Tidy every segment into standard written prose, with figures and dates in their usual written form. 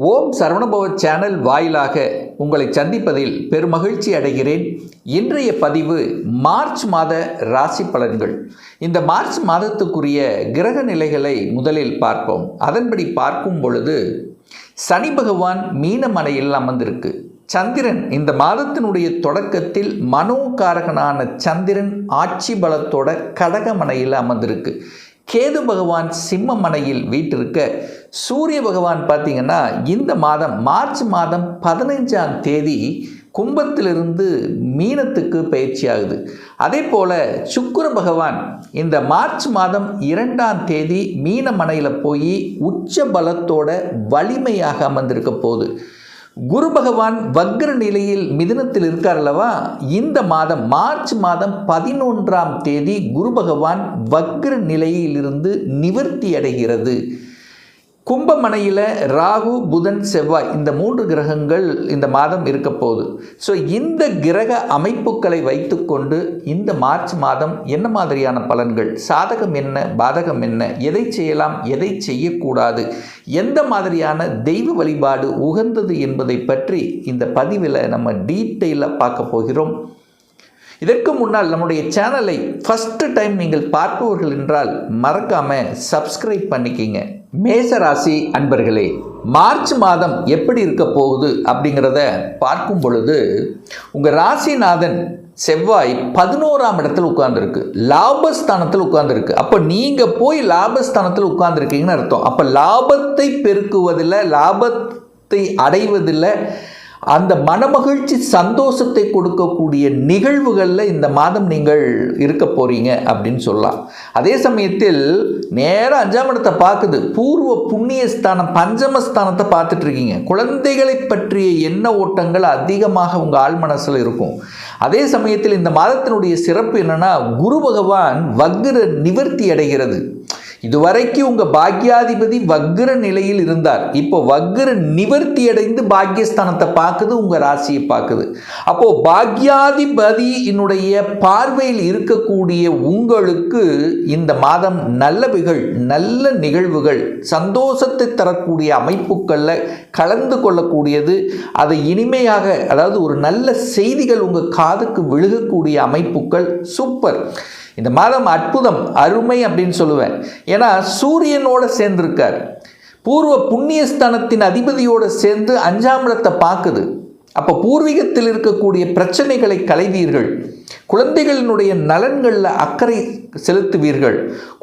ஓம் Saravanabhava channel வாயிலாக உங்களை சந்திப்பதில் பெருமகிழ்ச்சி அடைகிறேன். இன்றைய பதிவு மார்ச் மாத ராசி பலன்கள். இந்த மார்ச் மாதத்துக்குரிய கிரக நிலைகளை முதலில் பார்ப்போம். அதன்படி பார்க்கும் பொழுது சனி பகவான் மீனமனையில் அமர்ந்திருக்கு. சந்திரன் இந்த மாதத்தினுடைய தொடக்கத்தில் மனோகாரகனான சந்திரன் ஆட்சி பலத்தோட கடகமனையில் அமர்ந்திருக்கு. கேது பகவான் சிம்ம மனையில் வீட்டிருக்க, சூரிய பகவான் பார்த்திங்கன்னா இந்த மாதம் மார்ச் மாதம் 15ஆம் தேதி கும்பத்திலிருந்து மீனத்துக்கு பயிற்சி ஆகுது. அதே போல் சுக்கிர பகவான் இந்த மார்ச் மாதம் 2ஆம் தேதி மீன மனையில் போய் உச்ச பலத்தோட வலிமையாக அமர்ந்திருக்க போகுது. குரு பகவான் வக்ர நிலையில் மிதுனத்தில் இருக்கார் அல்லவா. இந்த மாதம் மார்ச் மாதம் 11ஆம் தேதி குரு பகவான் வக்ர நிலையிலிருந்து நிவர்த்தி அடைகிறது. கும்பமனையில் ராகு புதன் செவ்வாய் இந்த 3 கிரகங்கள் இந்த மாதம் இருக்க போகுது. ஸோ இந்த கிரக அமைப்புகளை வைத்துக்கொண்டு இந்த மார்ச் மாதம் என்ன மாதிரியான பலன்கள், சாதகம் என்ன பாதகம் என்ன, எதை செய்யலாம் எதை செய்யக்கூடாது, எந்த மாதிரியான தெய்வ வழிபாடு உகந்தது என்பதை பற்றி இந்த பதிவில் நம்ம டீட்டெயிலாக பார்க்க போகிறோம். இதற்கு முன்னால் நம்முடைய சேனலை ஃபஸ்ட்டு டைம் நீங்கள் பார்ப்பவர்கள் என்றால் மறக்காமல் சப்ஸ்கிரைப் பண்ணிக்கிங்க. மேசராசி அன்பர்களே, மார்ச் மாதம் எப்படி இருக்க போகுது அப்படிங்கிறத பார்க்கும் பொழுது உங்கள் ராசிநாதன் செவ்வாய் 11ஆம் இடத்துல உட்கார்ந்துருக்கு, லாபஸ்தானத்தில் உட்கார்ந்துருக்கு. அப்போ நீங்கள் போய் லாபஸ்தானத்தில் உட்கார்ந்துருக்கீங்கன்னு அர்த்தம். அப்போ லாபத்தை பெருக்குவதில், லாபத்தை அடைவதில், அந்த மனமகிழ்ச்சி சந்தோஷத்தை கொடுக்கக்கூடிய நிகழ்வுகளில் இந்த மாதம் நீங்கள் இருக்க போகிறீங்க அப்படின்னு சொல்லலாம். அதே சமயத்தில் நேராக 5ஆம் இடத்தை பார்க்குது, பூர்வ புண்ணியஸ்தானம் பஞ்சமஸ்தானத்தை பார்த்துட்டு இருக்கீங்க. குழந்தைகளை பற்றிய எண்ண ஓட்டங்கள் அதிகமாக உங்கள் ஆழ் மனசில் இருக்கும். அதே சமயத்தில் இந்த மாதத்தினுடைய சிறப்பு என்னென்னா, குரு பகவான் வக்ர நிவர்த்தி அடைகிறது. இதுவரைக்கும் உங்கள் பாக்யாதிபதி வக்ர நிலையில் இருந்தார். இப்போ வக்ர நிவர்த்தி அடைந்து பாக்யஸ்தானத்தை பார்க்குது, உங்கள் ராசியை பார்க்குது. அப்போது பாக்யாதிபதியினுடைய பார்வையில் இருக்கக்கூடிய உங்களுக்கு இந்த மாதம் நல்லவைகள், நல்ல நிகழ்வுகள், சந்தோஷத்தை தரக்கூடிய அமைப்புகளில் கலந்து கொள்ளக்கூடியது. அதை இனிமையாக, அதாவது ஒரு நல்ல செய்திகள் உங்கள் காதுக்கு விழுகக்கூடிய அமைப்புகள் சூப்பர். இந்த மாதம் அற்புதம், அருமை அப்படின்னு சொல்லுவேன். ஏன்னா சூரியனோட சேர்ந்திருக்கார், பூர்வ புண்ணியஸ்தானத்தின் அதிபதியோடு சேர்ந்து 5ஆம் இடத்தை பார்க்குது. அப்போ பூர்வீகத்தில் இருக்கக்கூடிய பிரச்சனைகளை களைவீர்கள், குழந்தைகளினுடைய நலன்களில் அக்கறை செலுத்துவீர்கள்.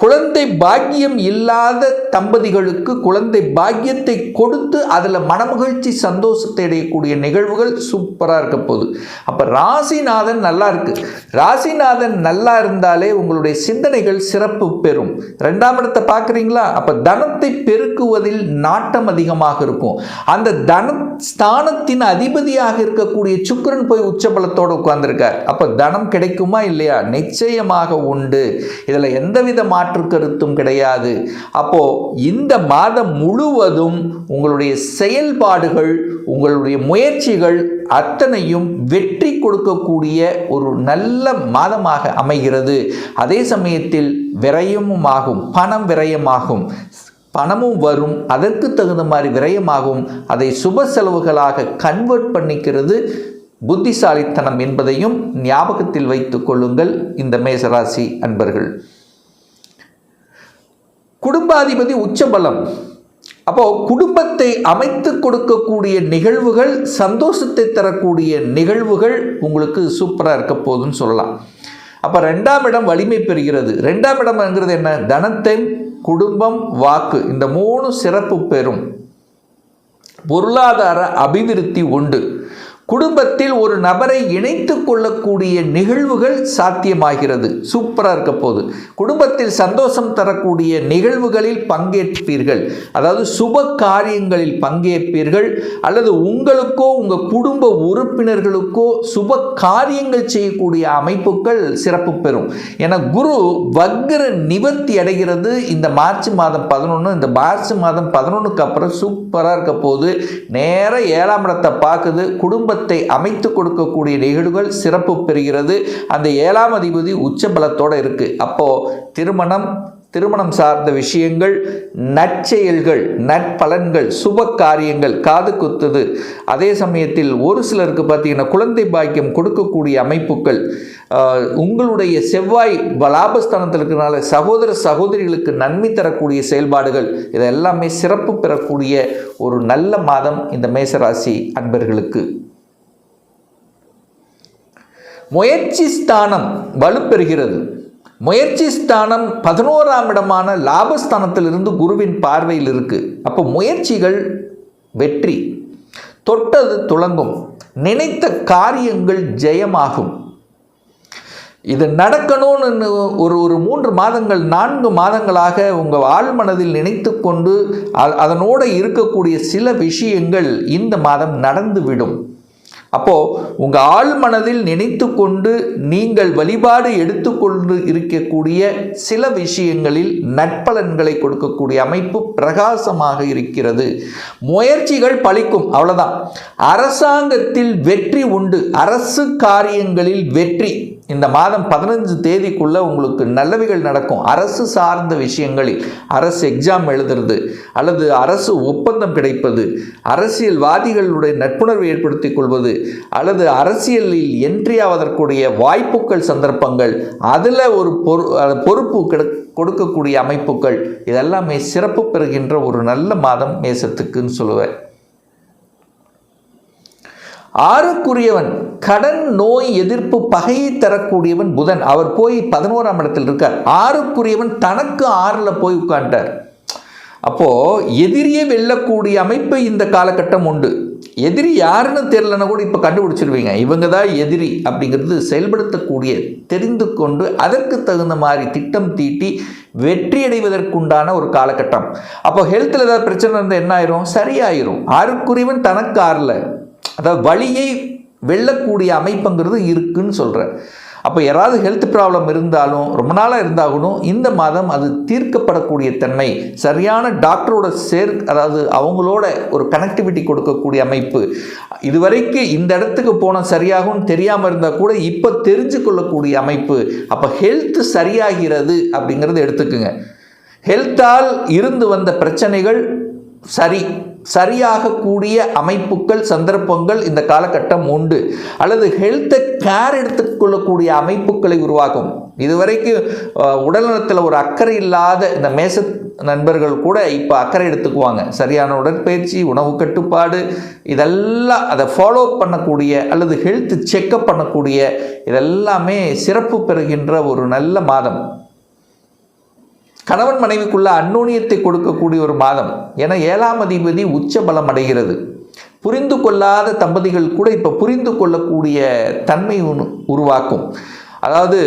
குழந்தை பாக்கியம் இல்லாத தம்பதிகளுக்கு குழந்தை பாக்கியத்தை கொடுத்து அதில் மனமகிழ்ச்சி சந்தோஷத்தை அடையக்கூடிய நிகழ்வுகள் சூப்பராக இருக்க போகுது. அப்போ ராசிநாதன் நல்லா இருக்கு. ராசிநாதன் நல்லா இருந்தாலே உங்களுடைய சிந்தனைகள் சிறப்பு பெறும். 2ஆம் இடத்தை பார்க்குறீங்களா, அப்போ தனத்தை பெருக்குவதில் நாட்டம் அதிகமாக இருக்கும். அந்த தன ஸ்தானத்தின் அதிபதியாக இருக்கக்கூடிய சுக்கிரன் போய் உச்சபலத்தோடு உட்கார்ந்துருக்கார். அப்போ தனம் கிடைக்குமா இல்லையா? நிச்சயமாக உண்டு. இதில் எந்தவித மாற்று கருத்தும் கிடையாது. அப்போ இந்த மாதம் முழுவதும் உங்களுடைய செயல்பாடுகள், உங்களுடைய முயற்சிகள் அத்தனையும் வெற்றி கொடுக்கக்கூடிய ஒரு நல்ல மாதமாக அமைகிறது. அதே சமயத்தில் விரயமும் ஆகும், பணம் விரயமாகும், பணமும் வரும், அதற்கு தகுந்த மாதிரி விரயமாகும். அதை சுப செலவுகளாக கன்வெர்ட் பண்ணிக்கிறது புத்திசாலித்தனம் என்பதையும் ஞாபகத்தில் வைத்துக் கொள்ளுங்கள் இந்த மேசராசி அன்பர்கள். குடும்பாதிபதி உச்சபலம். அப்போ குடும்பத்தை அமைத்து கொடுக்கக்கூடிய நிகழ்வுகள், சந்தோஷத்தை தரக்கூடிய நிகழ்வுகள் உங்களுக்கு சூப்பராக இருக்க போகுதுன்னு சொல்லலாம். அப்போ 2ஆம் இடம் வலிமை பெறுகிறது. 2ஆம் இடம்ங்கிறது என்ன? தனத்தை, குடும்பம், வாக்கு, இந்த 3 சிறப்பு பெறும். பொருளாதார அபிவிருத்தி உண்டு. குடும்பத்தில் ஒரு நபரை இணைத்து கொள்ளக்கூடிய நிகழ்வுகள் சாத்தியமாகிறது. சூப்பராக இருக்க போகுது. குடும்பத்தில் சந்தோஷம் தரக்கூடிய நிகழ்வுகளில் பங்கேற்பீர்கள். அதாவது சுப காரியங்களில் பங்கேற்பீர்கள், அல்லது உங்களுக்கோ உங்கள் குடும்ப உறுப்பினர்களுக்கோ சுப காரியங்கள் செய்யக்கூடிய அமைப்புகள் சிறப்பு பெறும். என குரு வக்ர நிவர்த்தி அடைகிறது இந்த மார்ச் மாதம் 11. இந்த மார்ச் மாதம் 11க்கு அப்புறம் சூப்பராக இருக்க போகுது. நேர 7ஆம் இடத்தை பார்க்குது. குடும்ப அமைத்து கொடுக்கக்கூடிய நிகழ்வுகள் சிறப்பு பெறுகிறது. அந்த 7ஆம் அதிபதி உச்ச பலத்தோடு இருக்கு. அப்போ திருமணம், திருமணம் சார்ந்த விஷயங்கள், நற்செயல்கள், நற்பலன்கள், சுப காரியங்கள், காது குத்துது. அதே சமயத்தில் ஒரு சிலருக்கு பார்த்தீங்கன்னா குழந்தை பாக்கியம் கொடுக்கக்கூடிய அமைப்புகள், உங்களுடைய செவ்வாய் லாபஸ்தானத்தில் இருக்கிறனால சகோதர சகோதரிகளுக்கு நன்மை தரக்கூடிய செயல்பாடுகள், இதெல்லாமே சிறப்பு பெறக்கூடிய ஒரு நல்ல மாதம் இந்த மேசராசி அன்பர்களுக்கு. முயற்சி ஸ்தானம் வலுப்பெறுகிறது. முயற்சி ஸ்தானம் 11ஆம் இடமான லாபஸ்தானத்திலிருந்து குருவின் பார்வையில் இருக்கு. அப்போ முயற்சிகள் வெற்றி, தொட்டது துளங்கும், நினைத்த காரியங்கள் ஜெயமாகும். இது நடக்கணும்னு ஒரு 3 மாதங்கள் 4 மாதங்களாக உங்கள் ஆழ்மனதில் நினைத்து கொண்டு அதனோடு இருக்கக்கூடிய சில விஷயங்கள் இந்த மாதம் நடந்துவிடும். அப்போது உங்கள் ஆழ்மனதில் நினைத்து கொண்டு நீங்கள் வழிபாடு எடுத்துக்கொண்டு இருக்கக்கூடிய சில விஷயங்களில் நற்பலன்களை கொடுக்கக்கூடிய அமைப்பு பிரகாசமாக இருக்கிறது. முயற்சிகள் பலிக்கும், அவ்வளோதான். அரசாங்கத்தில் வெற்றி உண்டு, அரசு காரியங்களில் வெற்றி. இந்த மாதம் 15 தேதிக்குள்ளே உங்களுக்கு நல்லவைகள் நடக்கும். அரசு சார்ந்த விஷயங்களில் அரசு எக்ஸாம் எழுதுறது அல்லது அரசு ஒப்பந்தம் கிடைப்பது, அரசியல்வாதிகளுடைய நட்புணர்வை ஏற்படுத்திக் கொள்வது அல்லது அரசியலில் என்ட்ரி ஆவதற்குரிய வாய்ப்புகள், சந்தர்ப்பங்கள், அதில் ஒரு பொறுப்பு கொடுக்கக்கூடிய அமைப்புகள், இதெல்லாமே சிறப்பு பெறுகின்ற ஒரு நல்ல மாதம் மேசத்துக்குன்னு சொல்லுவேன். 6க்குரியவன் கடன், நோய், எதிர்ப்பு, பகையை தரக்கூடியவன் புதன். அவர் போய் 11ஆம் இடத்தில் இருக்கார். 6க்குரியவன் தனக்கு 6ல் போய் உட்கார்ந்தார். அப்போது எதிரியே வெல்லக்கூடிய அமைப்பு இந்த காலகட்டம் உண்டு. எதிரி யாருன்னு தெரியலன்னா கூட இப்போ கண்டுபிடிச்சிருவீங்க, இவங்க தான் எதிரி அப்படிங்கிறது செயல்படுத்தக்கூடிய தெரிந்து கொண்டு அதற்கு தகுந்த மாதிரி திட்டம் தீட்டி வெற்றி அடைவதற்குண்டான ஒரு காலகட்டம். அப்போ ஹெல்த்தில் ஏதாவது பிரச்சனை இருந்தால் என்ன ஆயிரும்? சரியாயிரும். 6க்குரியவன் தனக்கு 6ல், அதாவது வழியை வெல்லக்கூடிய அமைப்புங்கிறது இருக்குன்னு சொல்கிறேன். அப்போ யாராவது ஹெல்த் ப்ராப்ளம் இருந்தாலும், ரொம்ப நாளாக இருந்தாகணும், இந்த மாதம் அது தீர்க்கப்படக்கூடிய தன்மை, சரியான டாக்டரோட அதாவது அவங்களோட ஒரு கனெக்டிவிட்டி கொடுக்கக்கூடிய அமைப்பு. இதுவரைக்கும் இந்த இடத்துக்கு போனால் சரியாகும்னு தெரியாமல் இருந்தால் கூட இப்போ தெரிஞ்சு கொள்ளக்கூடிய அமைப்பு. அப்போ ஹெல்த் சரியாகிறது அப்படிங்கிறது எடுத்துக்குங்க. ஹெல்த்தால் இருந்து வந்த பிரச்சனைகள் சரியாகக்கூடிய அமைப்புகள், சந்தர்ப்பங்கள் இந்த காலகட்டம் உண்டு. அல்லது ஹெல்த்தை கேர் எடுத்துக்கொள்ளக்கூடிய அமைப்புகளை உருவாக்கும். இதுவரைக்கும் உடல்நலத்தில் ஒரு அக்கறை இல்லாத இந்த மேச நண்பர்கள் கூட இப்போ அக்கறை எடுத்துக்குவாங்க. சரியான உடற்பயிற்சி, உணவு கட்டுப்பாடு, இதெல்லாம் அதை ஃபாலோ பண்ணக்கூடிய அல்லது ஹெல்த் செக்கப் பண்ணக்கூடிய, இதெல்லாமே சிறப்பு பெறுகின்ற ஒரு நல்ல மாதம். கணவன் மனைவிக்குள்ள அந்நுண்ணியத்தை கொடுக்கக்கூடிய ஒரு மாதம். ஏன்னா 7ஆம் அதிபதி உச்ச பலம் அடைகிறது. புரிந்து கொள்ளாத தம்பதிகள் கூட இப்போ புரிந்து கொள்ளக்கூடிய தன்மை உருவாக்கும். அதாவது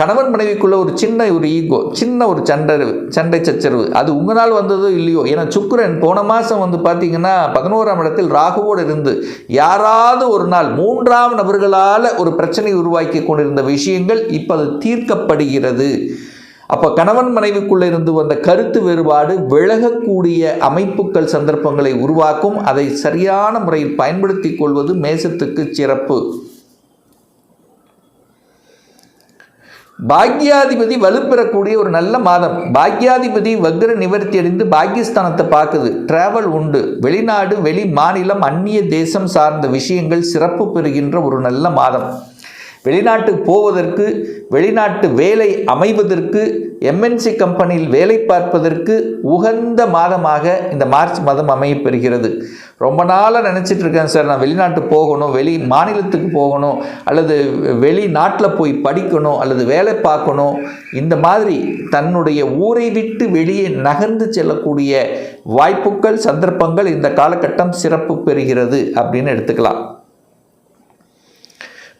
கணவன் மனைவிக்குள்ள ஒரு சின்ன ஈகோ, சின்ன ஒரு சண்டை சச்சரவு, அது உங்களால் வந்ததோ இல்லையோ. ஏன்னா சுக்கிரன் போன மாதம் பார்த்தீங்கன்னா 11ஆம் இடத்தில் ராகுவோடு இருந்து யாராவது ஒரு நாள் 3ஆம் நபர்களால் ஒரு பிரச்சனை உருவாக்கி கொண்டிருந்த விஷயங்கள் இப்போ அது தீர்க்கப்படுகிறது. அப்போ கணவன் மனைவிக்குள்ளே இருந்து வந்த கருத்து வேறுபாடு விலகக்கூடிய அமைப்புகள், சந்தர்ப்பங்களை உருவாக்கும். அதை சரியான முறையில் பயன்படுத்தி கொள்வது மேசத்துக்கு சிறப்பு. பாக்யாதிபதி வலுப்பெறக்கூடிய ஒரு நல்ல மாதம். பாக்யாதிபதி வக்ர நிவர்த்தி அடைந்து பாக்கியஸ்தானத்தை பார்க்குது. டிராவல் உண்டு. வெளிநாடு, வெளி மாநிலம், அந்நிய தேசம் சார்ந்த விஷயங்கள் சிறப்பு பெறுகின்ற ஒரு நல்ல மாதம். வெளிநாட்டுக்கு போவதற்கு, வெளிநாட்டு வேலை அமைவதற்கு, எம்என்சி கம்பெனியில் வேலை பார்ப்பதற்கு உகந்த மாதமாக இந்த மார்ச் மாதம் அமையப்பெறுகிறது. ரொம்ப நாளாக நினச்சிட்டு இருக்கேன் சார், நான் வெளிநாட்டு போகணும், வெளி மாநிலத்துக்கு போகணும், அல்லது வெளிநாட்டில் போய் படிக்கணும், அல்லது வேலை பார்க்கணும். இந்த மாதிரி தன்னுடைய ஊரை விட்டு வெளியே நகர்ந்து செல்லக்கூடிய வாய்ப்புகள், சந்தர்ப்பங்கள் இந்த காலகட்டம் சிறப்பு பெறுகிறது அப்படின்னு எடுத்துக்கலாம்.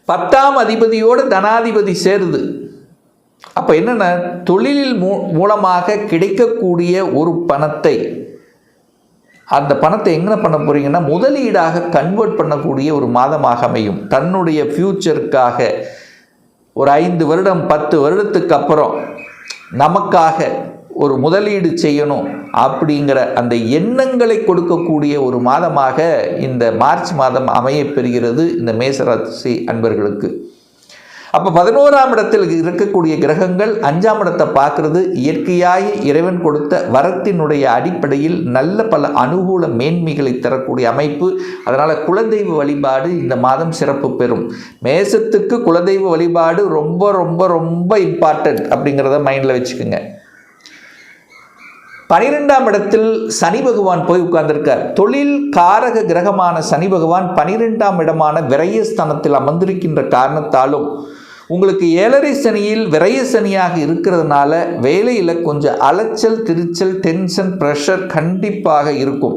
10ஆம் அதிபதியோடு தனாதிபதி சேருது. அப்போ என்னென்ன, தொழிலில் மூலமாக கிடைக்கக்கூடிய ஒரு பணத்தை, அந்த பணத்தை எங்கே பண்ண போகிறீங்கன்னா முதலீடாக கன்வெர்ட் பண்ணக்கூடிய ஒரு மாதமாக அமையும். தன்னுடைய ஃப்யூச்சருக்காக ஒரு 5 வருடம் 10 வருடத்துக்கு அப்புறம் நமக்காக ஒரு முதலீடு செய்யணும் அப்படிங்கிற அந்த எண்ணங்களை கொடுக்கக்கூடிய ஒரு மாதமாக இந்த மார்ச் மாதம் அமையப்பெறுகிறது இந்த மேசராசி அன்பர்களுக்கு. அப்போ 11ஆம் இடத்தில் இருக்கக்கூடிய கிரகங்கள் 5ஆம் இடத்தை பார்க்கறது இயற்கையாய் இறைவன் கொடுத்த வரத்தினுடைய அடிப்படையில் நல்ல பல அனுகூல மேன்மைகளை தரக்கூடிய அமைப்பு. அதனால் குலதெய்வ வழிபாடு இந்த மாதம் சிறப்பு பெறும். மேசத்துக்கு குலதெய்வ வழிபாடு ரொம்ப ரொம்ப ரொம்ப இம்பார்ட்டன்ட் அப்படிங்கிறத மைண்டில் வச்சுக்கோங்க. 12ஆம் இடத்தில் சனி பகவான் போய் உட்கார்ந்திருக்கார். தொழில் காரக கிரகமான சனி பகவான் 12ஆம் இடமான விரயஸ்தானத்தில் அமர்ந்திருக்கின்ற காரணத்தாலும் உங்களுக்கு 7.5 சனியில் விரய சனியாக இருக்கிறதுனால வேலையில் கொஞ்சம் அலைச்சல் திருச்சல் டென்ஷன் ப்ரெஷர் கண்டிப்பாக இருக்கும்.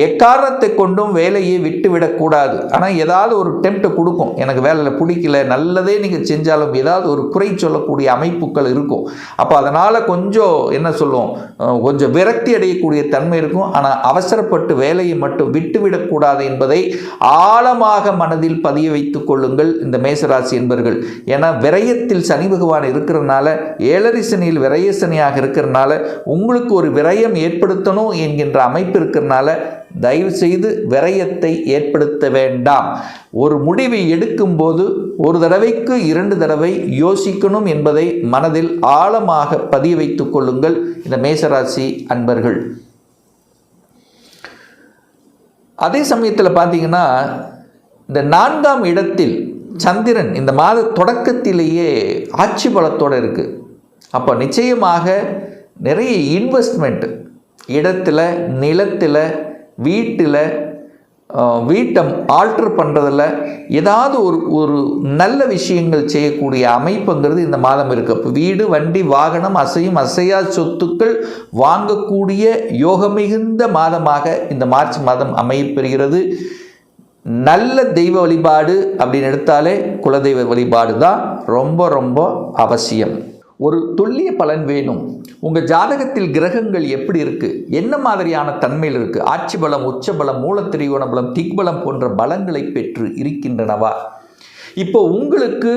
எக்காரணத்தை கொண்டும் வேலையை விட்டுவிடக்கூடாது. ஆனால் ஏதாவது ஒரு டெம்ப்டை கொடுக்கும், எனக்கு வேலையில் பிடிக்கல, நல்லதே நீங்கள் செஞ்சாலும் ஏதாவது ஒரு குறை சொல்லக்கூடிய அமைப்புகள் இருக்கும். அப்போ அதனால் கொஞ்சம் என்ன சொல்லுவோம், கொஞ்சம் விரக்தி அடையக்கூடிய தன்மை இருக்கும். ஆனால் அவசரப்பட்டு வேலையை மட்டும் விட்டுவிடக்கூடாது என்பதை ஆழமாக மனதில் பதிய வைத்துக் கொள்ளுங்கள் இந்த மேசராசி என்பர்கள். ஏன்னா விரயத்தில் சனி பகவான் இருக்கிறதுனால, 7.5 சனியில் விரய சனியாக இருக்கிறதுனால உங்களுக்கு ஒரு விரயம் ஏற்படுத்தணும் என்கின்ற அமைப்பு இருக்கிறதுனால தயவு செய்து விரயத்தை ஏற்படுத்த வேண்டாம். ஒரு முடிவை எடுக்கும்போது ஒரு தடவைக்கு 2 தடவை யோசிக்கணும் என்பதை மனதில் ஆழமாக பதிய வைத்துக் கொள்ளுங்கள் இந்த மேசராசி அன்பர்கள். அதே சமயத்தில் பார்த்தீங்கன்னா, இந்த 4ஆம் இடத்தில் சந்திரன் இந்த மாத தொடக்கத்திலேயே ஆட்சி பலத்தோடு இருக்குது. அப்போ நிச்சயமாக நிறைய இன்வெஸ்ட்மெண்ட் இடத்துல, நிலத்தில், வீட்டில், வீட்டை ஆல்ட்ரு பண்ணுறதில் ஏதாவது ஒரு நல்ல விஷயங்கள் செய்யக்கூடிய அமைப்புங்கிறது இந்த மாதம் இருக்குது. அப்போ வீடு, வண்டி, வாகனம், அசையும் அசையா சொத்துக்கள் வாங்கக்கூடிய யோக மிகுந்த மாதமாக இந்த மார்ச் மாதம் அமையப்பெறுகிறது. நல்ல தெய்வ வழிபாடு அப்படின்னு எடுத்தாலே குலதெய்வ வழிபாடு தான் ரொம்ப ரொம்ப அவசியம். ஒரு துல்லிய பலன் வேணும். உங்கள் ஜாதகத்தில் கிரகங்கள் எப்படி இருக்குது, என்ன மாதிரியான தன்மையில் இருக்குது, ஆட்சி பலம், உச்ச பலம், மூலத்திரிகோண பலம், திக்பலம் போன்ற பலங்களை பெற்று இருக்கின்றனவா? இப்போ உங்களுக்கு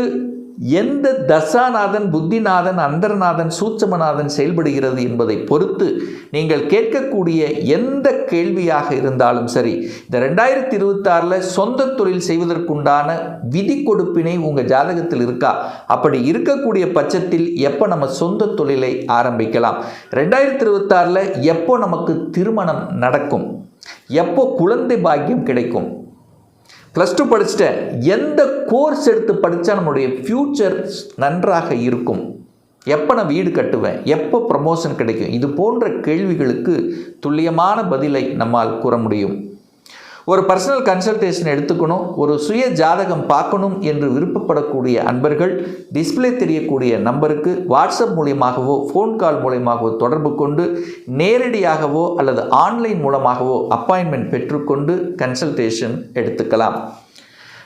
எந்த தசாநாதன், புத்திநாதன், அந்தரநாதன், சூட்சமநாதன் செயல்படுகிறது என்பதை பொறுத்து நீங்கள் கேட்கக்கூடிய எந்த கேள்வியாக இருந்தாலும் சரி, இந்த 2026 சொந்த தொழில் செய்வதற்குண்டான விதி கொடுப்பினை உங்கள் ஜாதகத்தில் இருக்கா? அப்படி இருக்கக்கூடிய பட்சத்தில் எப்போ நம்ம சொந்த தொழிலை ஆரம்பிக்கலாம்? 2026 எப்போ நமக்கு திருமணம் நடக்கும்? எப்போ குழந்தை பாக்கியம் கிடைக்கும்? +2 படிச்சுட்டேன், எந்த கோர்ஸ் எடுத்து படித்தா நம்மளுடைய ஃப்யூச்சர் நன்றாக இருக்கும்? எப்போ நான் வீடு கட்டுவேன்? எப்போ ப்ரமோஷன் கிடைக்கும்? இது போன்ற கேள்விகளுக்கு துல்லியமான பதிலை நம்மால் கூற முடியும். ஒரு பர்சனல் கன்சல்டேஷன் எடுத்துக்கணும், ஒரு சுய ஜாதகம் பார்க்கணும் என்று விருப்பப்படக்கூடிய அன்பர்கள் டிஸ்பிளே தெரியக்கூடிய நம்பருக்கு வாட்ஸ்அப் மூலியமாகவோ ஃபோன் கால் மூலியமாகவோ தொடர்பு கொண்டு நேரடியாகவோ அல்லது ஆன்லைன் மூலமாகவோ அப்பாயின்மெண்ட் பெற்றுக்கொண்டு கன்சல்டேஷன் எடுத்துக்கலாம்.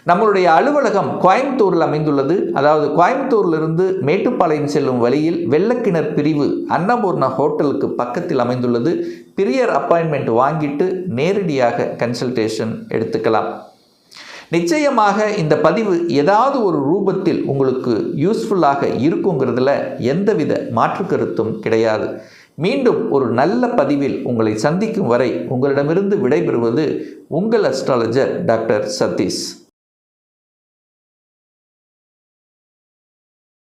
நம்மளுடைய அலுவலகம் கோயம்புத்தூரில் அமைந்துள்ளது. அதாவது கோயம்புத்தூரிலிருந்து மேட்டுப்பாளையம் செல்லும் வழியில் வெள்ளக்கிணர் பிரிவு அன்னபூர்ணா ஹோட்டலுக்கு பக்கத்தில் அமைந்துள்ளது. பிரியர் அப்பாயின்மெண்ட் வாங்கிட்டு நேரடியாக கன்சல்டேஷன் எடுத்துக்கலாம். நிச்சயமாக இந்த பதிவு ஏதாவது ஒரு ரூபத்தில் உங்களுக்கு யூஸ்ஃபுல்லாக இருக்குங்கிறதுல எந்தவித மாற்று கருத்தும் கிடையாது. மீண்டும் ஒரு நல்ல பதிவில் உங்களை சந்திக்கும் வரை உங்களிடமிருந்து விடைபெறுவது உங்கள் அஸ்ட்ராலஜர் டாக்டர் சதீஷ்.